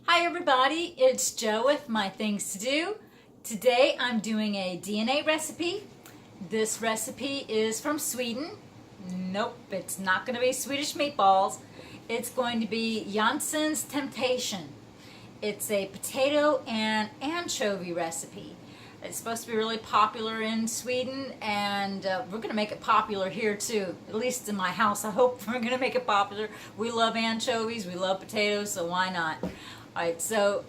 Hi everybody, it's Joe with My Things to Do. Today I'm doing a DNA recipe. This recipe is from Sweden. Nope, it's not going to be Swedish meatballs. It's going to be Jansson's Temptation. It's a potato and anchovy recipe. It's supposed to be really popular in Sweden, and we're going to make it popular here too. At least in my house, I hope we're going to make it popular. We love anchovies, we love potatoes, so why not? Alright, so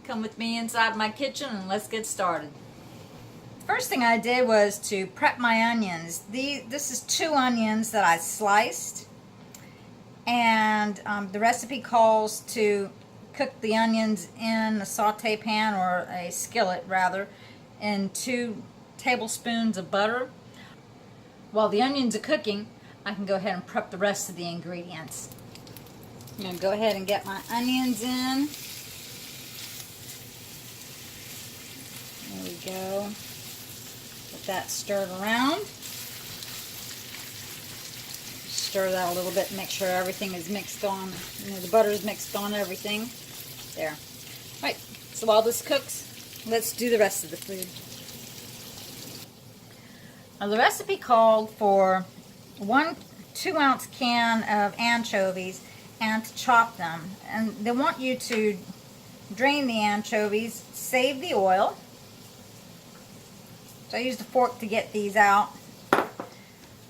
come with me inside my kitchen and let's get started. First thing I did was to prep my onions. This is 2 onions that I sliced, and the recipe calls to cook the onions in a saute pan, or a skillet rather, in 2 tablespoons of butter. While the onions are cooking, I can go ahead and prep the rest of the ingredients. I'm going to go ahead and get my onions in. There we go. Get that stirred around. Stir that a little bit, make sure everything is mixed on, the butter is mixed on everything. There. Alright, so while this cooks, let's do the rest of the food. Now, the recipe called for 1 2-ounce can of anchovies and to chop them. And they want you to drain the anchovies, save the oil. So I used a fork to get these out. I'm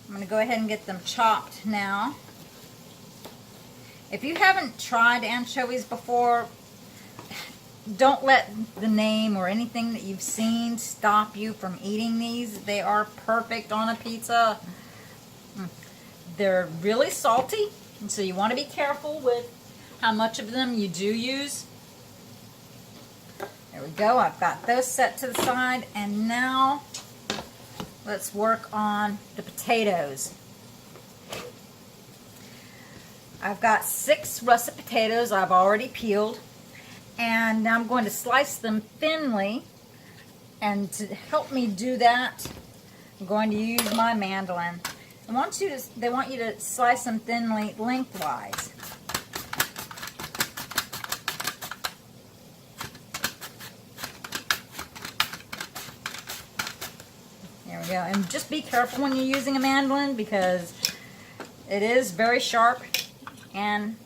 going to go ahead and get them chopped now. If you haven't tried anchovies before, don't let the name or anything that you've seen stop you from eating these. They are perfect on a pizza. They're really salty, and so you want to be careful with how much of them you do use. There we go. I've got those set to the side, and now let's work on the potatoes. I've got 6 russet potatoes I've already peeled, and now I'm going to slice them thinly, and to help me do that, I'm going to use my mandolin. They want you to slice them thinly lengthwise. There we go. And just be careful when you're using a mandolin, because it is very sharp and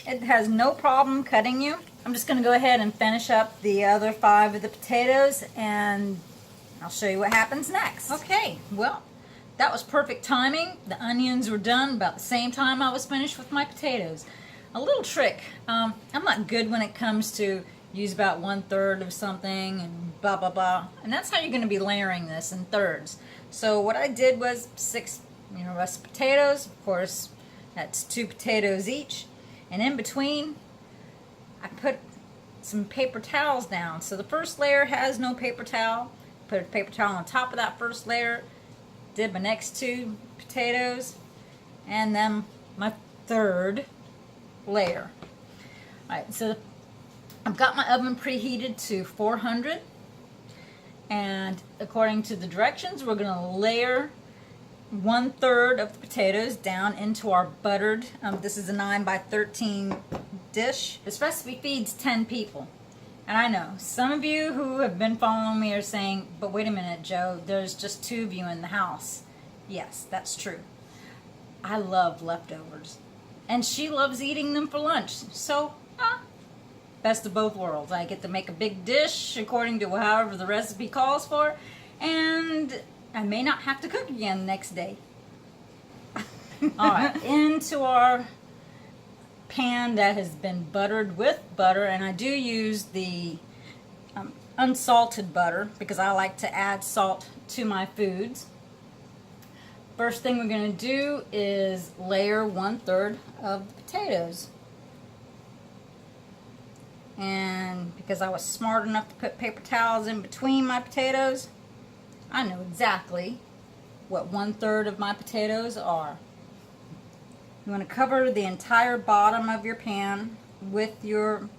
it has no problem cutting you. I'm just going to go ahead and finish up the other 5 of the potatoes, and I'll show you what happens next. Okay, well, that was perfect timing. The onions were done about the same time I was finished with my potatoes. A little trick. I'm not good when it comes to use about 1/3 of something and blah blah blah. And that's how you're going to be layering this in thirds. So what I did was 6 russet potatoes. Of course, that's 2 potatoes each. And in between, I put some paper towels down. So the first layer has no paper towel. Put a paper towel on top of that first layer. Did my next 2 potatoes, and then my 3rd layer. Alright, so I've got my oven preheated to 400, and according to the directions, we're going to layer 1/3 of the potatoes down into our buttered, this is a 9 by 13 dish. This recipe feeds 10 people. And I know, some of you who have been following me are saying, but wait a minute, Joe, there's just 2 of you in the house. Yes, that's true. I love leftovers. And she loves eating them for lunch. So, best of both worlds. I get to make a big dish according to however the recipe calls for, and I may not have to cook again the next day. Alright, into our pan that has been buttered with butter, and I do use the unsalted butter because I like to add salt to my foods. First thing we're going to do is layer 1/3 of the potatoes, and because I was smart enough to put paper towels in between my potatoes, I know exactly what 1/3 of my potatoes are. You want to cover the entire bottom of your pan with your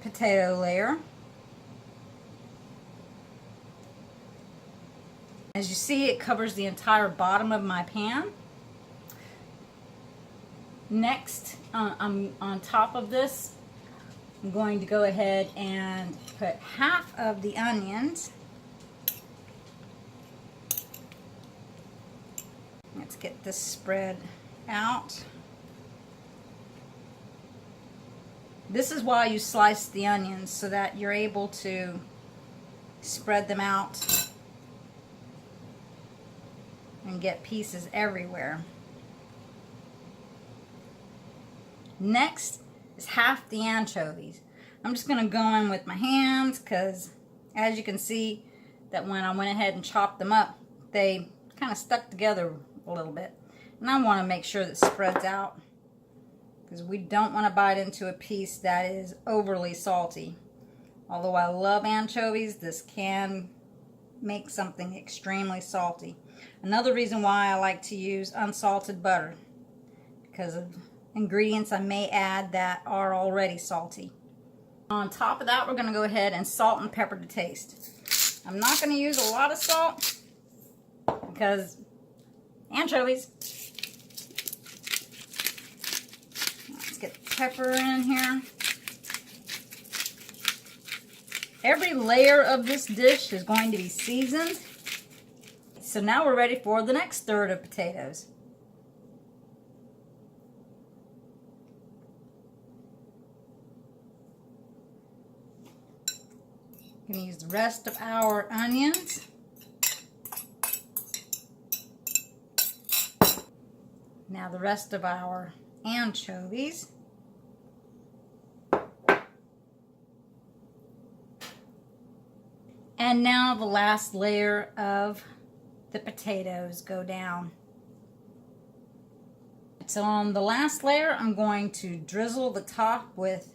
potato layer. As you see, it covers the entire bottom of my pan. Next, on top of this, I'm going to go ahead and put half of the onions. Let's get this spread out. This is why you slice the onions, so that you're able to spread them out and get pieces everywhere. Next is half the anchovies. I'm just going to go in with my hands because, as you can see, that when I went ahead and chopped them up, they kind of stuck together a little bit. And I want to make sure that it spreads out, because we don't want to bite into a piece that is overly salty. Although I love anchovies, this can make something extremely salty. Another reason why I like to use unsalted butter, because of ingredients I may add that are already salty. On top of that, we're going to go ahead and salt and pepper to taste. I'm not going to use a lot of salt because anchovies. Let's get pepper in here. Every layer of this dish is going to be seasoned. So now we're ready for the next third of potatoes. We're going to use the rest of our onions. Now the rest of our anchovies. And now the last layer of the potatoes go down. So on the last layer, I'm going to drizzle the top with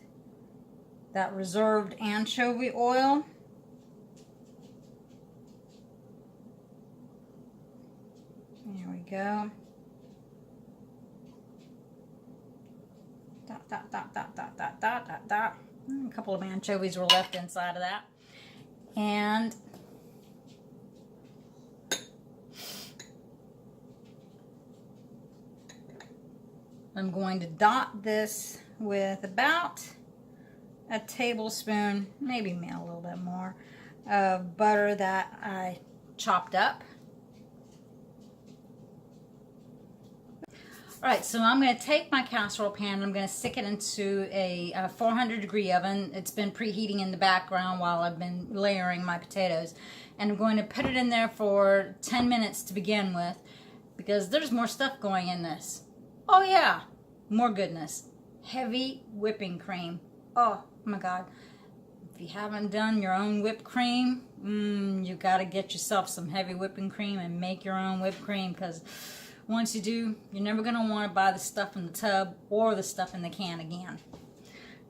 that reserved anchovy oil. There we go. Dot, dot, dot, dot, dot, dot, dot, dot, dot. A couple of anchovies were left inside of that. And I'm going to dot this with about a tablespoon, maybe a little bit more, of butter that I chopped up. Alright, so I'm going to take my casserole pan and I'm going to stick it into a 400-degree oven. It's been preheating in the background while I've been layering my potatoes. And I'm going to put it in there for 10 minutes to begin with, because there's more stuff going in this. Oh yeah, more goodness. Heavy whipping cream. Oh my God. If you haven't done your own whipped cream, you got to get yourself some heavy whipping cream and make your own whipped cream, because once you do, you're never going to want to buy the stuff in the tub or the stuff in the can again.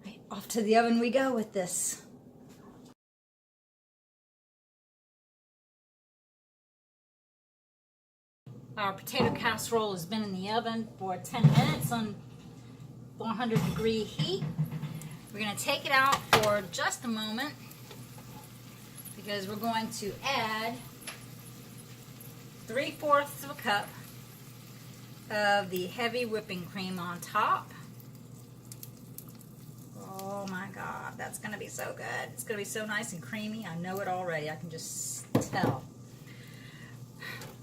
Right, off to the oven we go with this. Our potato casserole has been in the oven for 10 minutes on 400-degree heat. We're going to take it out for just a moment, because we're going to add 3/4 of a cup of the heavy whipping cream on top. Oh my God, that's going to be so good. It's going to be so nice and creamy. I know it already. I can just tell.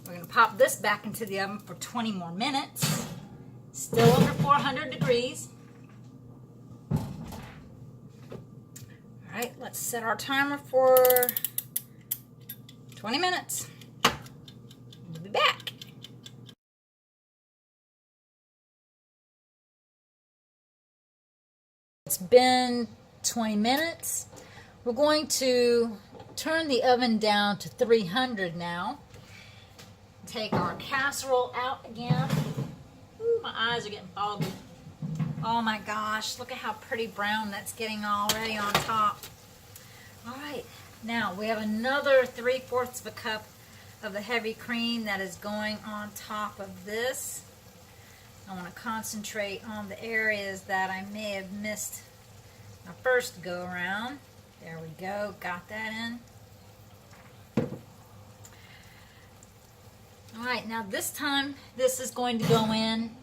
We're going to pop this back into the oven for 20 more minutes. Still under 400 degrees. Alright, let's set our timer for 20 minutes. We'll be back. It's been 20 minutes. We're going to turn the oven down to 300 now. Take our casserole out again. Ooh, my eyes are getting foggy. Oh my gosh, look at how pretty brown that's getting already on top. Alright, now we have another 3/4 of a cup of the heavy cream that is going on top of this. I want to concentrate on the areas that I may have missed my first go around. There we go, got that in. Alright, now this time this is going to go in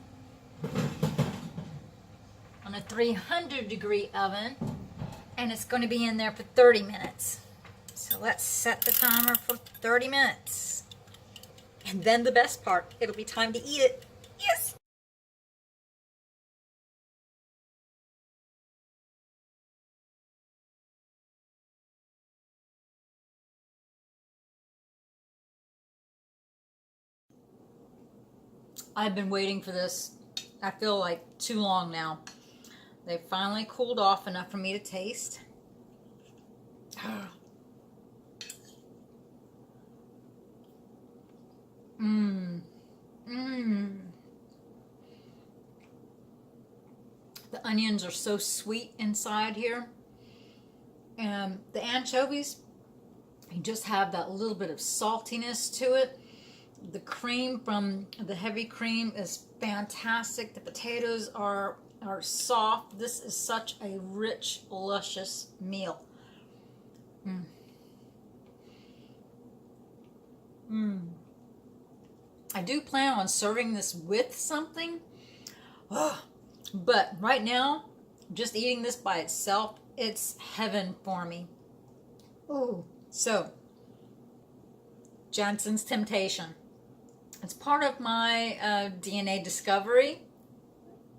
on a 300-degree oven and it's going to be in there for 30 minutes. So let's set the timer for 30 minutes. And then the best part, it'll be time to eat it. Yes! I've been waiting for this, I feel like, too long now. They finally cooled off enough for me to taste. Mmm. Mmm. The onions are so sweet inside here. And the anchovies, you just have that little bit of saltiness to it. The cream from the heavy cream is fantastic. The potatoes are soft. This is such a rich, luscious meal. Mm. Mm. I do plan on serving this with something. Oh, but right now, just eating this by itself, it's heaven for me. Oh, so Jansson's Temptation. It's part of my DNA discovery,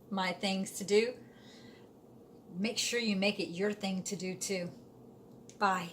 my things to do. Make sure you make it your thing to do too. Bye.